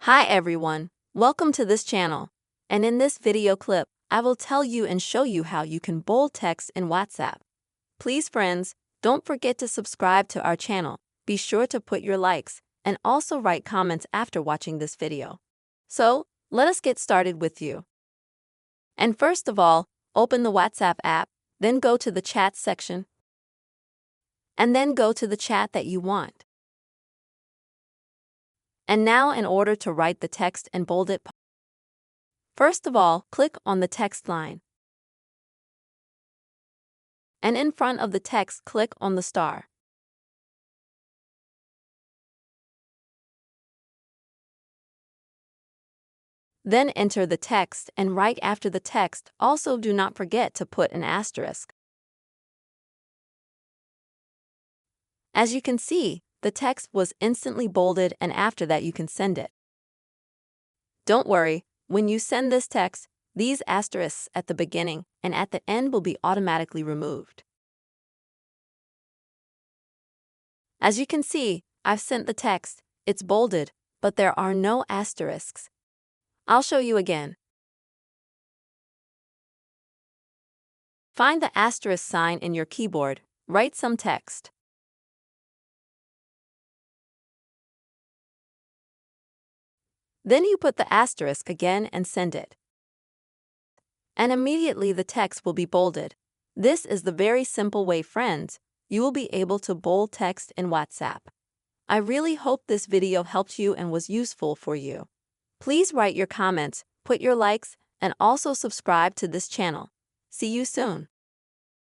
Hi everyone, welcome to this channel. And in this video clip, I will tell you and show you how you can bold text in WhatsApp. Please friends, don't forget to subscribe to our channel. Be sure to put your likes and also write comments after watching this video. So, let us get started with you. And first of all, open the WhatsApp app, then go to the chat section, and then go to the chat that you want. And now in order to write the text and bold it, first of all, click on the text line. And in front of the text, click on the star. Then enter the text, and right after the text, also do not forget to put an asterisk. As you can see, the text was instantly bolded, and after that you can send it. Don't worry, when you send this text, these asterisks at the beginning and at the end will be automatically removed. As you can see, I've sent the text, it's bolded, but there are no asterisks. I'll show you again. Find the asterisk sign in your keyboard, write some text. Then you put the asterisk again and send it. And immediately the text will be bolded. This is the very simple way, friends, you will be able to bold text in WhatsApp. I really hope this video helped you and was useful for you. Please write your comments, put your likes, and also subscribe to this channel. See you soon.